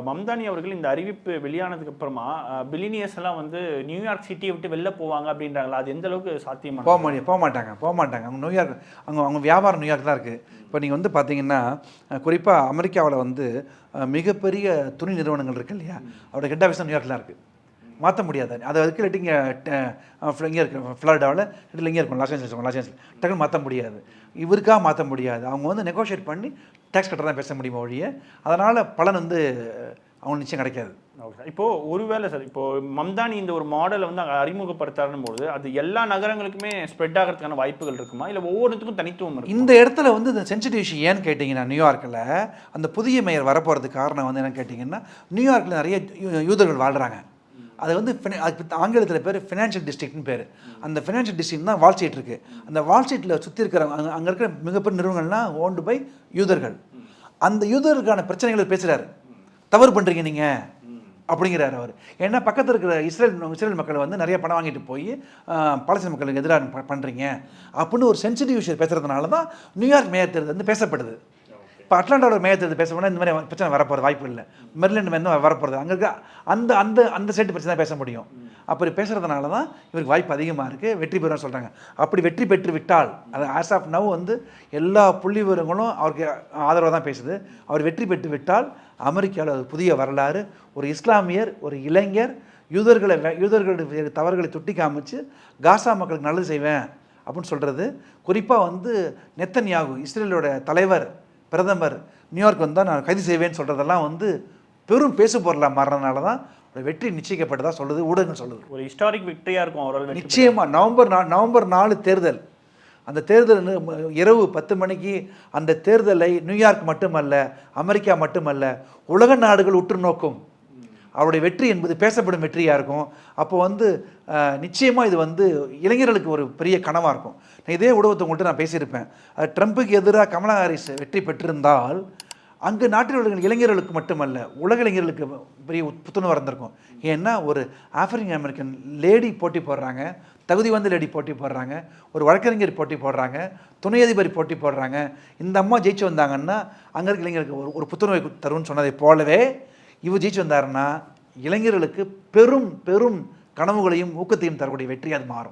மம்தானி அவர்கள் இந்த அறிவிப்பு வெளியானதுக்கு அப்புறமா பில்லினியர்ஸ் எல்லாம் வந்து நியூயார்க் சிட்டியை விட்டு வெளில போவாங்க அப்படின்றாங்களா? அது எந்த அளவுக்கு சாத்தியமா? போக மாட்டாங்க. அவங்க நியூயார்க், அவங்க வியாபாரம் நியூயார்க் தான் இருக்குது. இப்போ நீங்கள் வந்து பார்த்தீங்கன்னா, குறிப்பாக அமெரிக்காவில் வந்து மிகப்பெரிய துணி நிறுவனங்கள் இருக்குது இல்லையா, அவரோட ஹெட் ஆஃபீஸ் நியூயார்க்கில் தான் இருக்குது. மாற்ற முடியாது. அதை அதுக்கு இல்லாட்டி இங்கே இருக்குது ஃப்ளாரிடாவில், இல்லை இங்கே இருக்கும் லாஸ் ஏஞ்சல்ஸ் டக்குன்னு மாற்ற முடியாது. இவருக்காக மாற்ற முடியாது. அவங்க வந்து நெகோஷியேட் பண்ணி டேக்ஸ் கட்டர் தான் பேச முடியுமா ஒழிய, அதனால் பலன் வந்து அவங்க நிச்சயம் கிடைக்காது. இப்போது ஒருவேளை சார், இப்போது மம்தானி இந்த ஒரு மாடலை வந்து அறிமுகப்படுத்தாரும் போது அது எல்லா நகரங்களுக்குமே ஸ்ப்ரெட் ஆகிறதுக்கான வாய்ப்புகள் இருக்குமா, இல்லை ஒவ்வொருத்துக்கும் தனித்துவம் இருக்கும்? இந்த இடத்துல வந்து இந்த சென்சிட்டிவ் இஷ்யூ ஏன்னு கேட்டிங்கன்னா, நியூயார்க்கில் அந்த புதிய மேயர் வரப்போகிறதுக்கு காரணம் வந்து என்னன்னு கேட்டிங்கன்னா, நியூயார்க்கில் நிறைய யூதர்கள் வாழ்கிறாங்க. அது வந்து ஆங்கிலத்தில் பேர் ஃபினான்ஷியல் டிஸ்ட்ரிக்ட்னு பேர். அந்த ஃபினான்ஷியல் டிஸ்ட்ரிக்ட் தான் வால் ஸ்ட்ரீட் இருக்குது. அந்த வால் ஸ்ட்ரீட்டில் சுற்றி இருக்கிறவங்க, அங்கே இருக்கிற மிகப்பெரிய நிறுவனங்கள்லாம் ஓன்டு பை யூதர்கள். அந்த யூதர்களுக்கான பிரச்சனைகளை பேசுகிறாரு. தவறு பண்ணுறீங்க நீங்கள் அப்படிங்கிறார் அவர். ஏன்னா பக்கத்தில் இருக்கிற இஸ்ரேல் மக்களை வந்து நிறைய பணம் வாங்கிட்டு போய் பாலஸ்தீன மக்களுக்கு எதிராக பண்ணுறீங்க அப்படின்னு ஒரு சென்சிட்டிவ் விஷயம் பேசுகிறதுனால தான் நியூயார்க் மேயர் தேர்தல் வந்து பேசப்படுது. இப்போ அட்லாண்டாவோட மேயர் தேர்தல் பேச போனால் இந்த மாதிரி பிரச்சனை வரப்போகிறது வாய்ப்பு இல்லை. மெரிலண்ட் மேன் வரப்போகிறது அங்கே இருக்க அந்த அந்த அந்த ஸ்டேட் பிரச்சனை தான் பேச முடியும். அப்படி பேசுகிறதுனால தான் இவருக்கு வாய்ப்பு அதிகமாக இருக்குது. வெற்றி பெறும்னு சொல்கிறாங்க. அப்படி வெற்றி பெற்று விட்டால், அது ஆஸ் ஆஃப் நவ் வந்து எல்லா புள்ளி விவரங்களும் அவருக்கு ஆதரவாக தான் பேசுது. அவர் வெற்றி பெற்று விட்டால் அமெரிக்காவில் அது புதிய வரலாறு. ஒரு இஸ்லாமியர், ஒரு இளைஞர் யூதர்களுடைய தவறுகளை சுட்டி காமிச்சு காசா மக்களுக்கு நல்லது செய்வேன் அப்படின்னு சொல்கிறது. குறிப்பாக வந்து நெத்தன்யாகு, இஸ்ரேலோட தலைவர், பிரதமர் நியூயார்க் வந்தால் நான் கைது செய்வேன்னு சொல்கிறதெல்லாம் வந்து பெரும் பேசு பொருளாக மாறினால தான் வெற்றி நிச்சயிக்கப்பட்டதாக சொல்லுது, ஊடகங்கள் சொல்லுது. ஒரு ஹிஸ்டாரிக் விக்டரியாக இருக்கும் அவரால். நிச்சயமாக நவம்பர் 4 தேர்தல். அந்த தேர்தல் இரவு 10 மணிக்கு அந்த தேர்தலை நியூயார்க் மட்டுமல்ல, அமெரிக்கா மட்டுமல்ல, உலக நாடுகள் உற்று நோக்கும். அவருடைய வெற்றி என்பது பேசப்படும் வெற்றியாக இருக்கும். அப்போ வந்து நிச்சயமாக இது வந்து இளைஞர்களுக்கு ஒரு பெரிய கனவாக இருக்கும். இதே ஊடகத்தை உங்கள்கிட்ட நான் பேசியிருப்பேன். ட்ரம்ப்புக்கு எதிராக கமலா ஹாரிஸ் வெற்றி பெற்றிருந்தால் அங்கு நாட்டில் உள்ள இளைஞர்களுக்கு மட்டுமல்ல, உலக இளைஞர்களுக்கு பெரிய புத்துணர்வு இருந்திருக்கும். ஏன்னா ஒரு ஆப்பிரிக்கன் அமெரிக்கன் லேடி போட்டி போடுறாங்க, தகுதி வந்த லேடி போட்டி போடுறாங்க, ஒரு வழக்கறிஞர் போட்டி போடுறாங்க, துணை அதிபர் போட்டி போடுறாங்க. இந்த அம்மா ஜெயிச்சு வந்தாங்கன்னா அங்கே இருக்க இளைஞர்களுக்கு ஒரு புத்துணர்வை தரும்னு சொன்னதை போலவே இவர் ஜெயிச்சு வந்தாருன்னா இளைஞர்களுக்கு பெரும் பெரும் கனவுகளையும் ஊக்கத்தையும் தரக்கூடிய வெற்றி அது மாறும்.